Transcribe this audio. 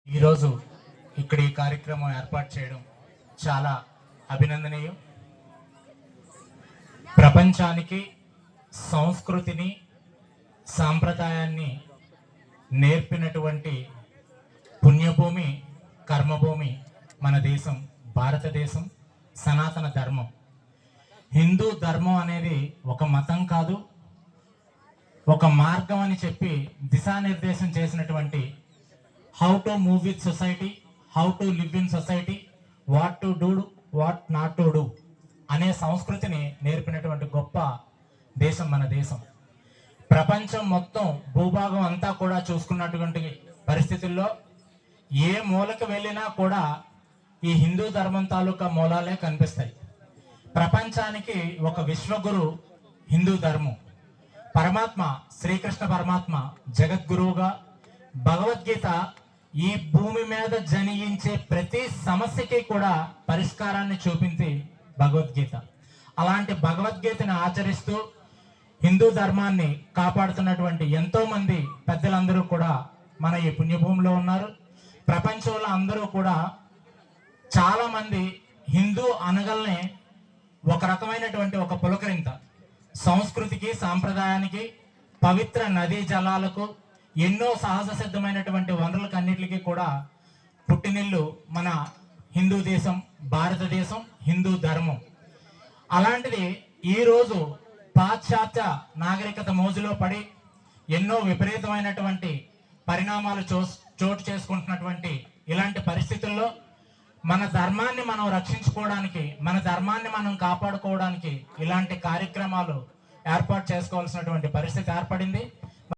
ఈరోజు ఇక్కడ ఈ కార్యక్రమం ఏర్పాటు చేయడం చాలా అభినందనీయం. ప్రపంచానికి సంస్కృతిని సాంప్రదాయాన్ని నేర్పినటువంటి పుణ్యభూమి, కర్మభూమి మన దేశం భారతదేశం. సనాతన ధర్మం, హిందూ ధర్మం అనేది ఒక మతం కాదు, ఒక మార్గం అని చెప్పి దిశానిర్దేశం చేసినటువంటి how to move with society, how to live in society, what to do, what not to do అనే సంస్కృతిని నేర్పినటువంటి గొప్ప దేశం మన దేశం. ప్రపంచం మొత్తం భూభాగం అంతా కూడా చూసుకున్నటువంటి పరిస్థితుల్లో ఏ మూలకు వెళ్ళినా కూడా ఈ హిందూ ధర్మం తాలూకా మూలాలే కనిపిస్తాయి. ప్రపంచానికి ఒక విశ్వగురు హిందూ ధర్మం. పరమాత్మ శ్రీకృష్ణ పరమాత్మ జగద్గురువుగా భగవద్గీత ఈ భూమి మీద జనించే ప్రతి సమస్యకి కూడా పరిష్కారాన్ని చూపింది భగవద్గీత. అలాంటి భగవద్గీతను ఆచరిస్తూ హిందూ ధర్మాన్ని కాపాడుతున్నటువంటి ఎంతో మంది పెద్దలందరూ కూడా మన ఈ పుణ్యభూమిలో ఉన్నారు. ప్రపంచంలో అందరూ కూడా చాలా మంది హిందూ అనగల్నే ఒక రకమైనటువంటి ఒక పులకరింత సంస్కృతికి, సాంప్రదాయానికి, పవిత్ర నదీ జలాలకు, ఎన్నో సహజ సిద్ధమైనటువంటి వనరులకు అన్నిటికీ కూడా పుట్టినిల్లు మన హిందూ దేశం, భారతదేశం, హిందూ ధర్మం. అలాంటిది ఈరోజు పాశ్చాత్య నాగరికత మోజులో పడి ఎన్నో విపరీతమైనటువంటి పరిణామాలు చోటు చేసుకుంటున్నటువంటి ఇలాంటి పరిస్థితుల్లో మన ధర్మాన్ని మనం రక్షించుకోవడానికి, మన ధర్మాన్ని మనం కాపాడుకోవడానికి ఇలాంటి కార్యక్రమాలు ఏర్పాటు చేసుకోవాల్సినటువంటి పరిస్థితి ఏర్పడింది.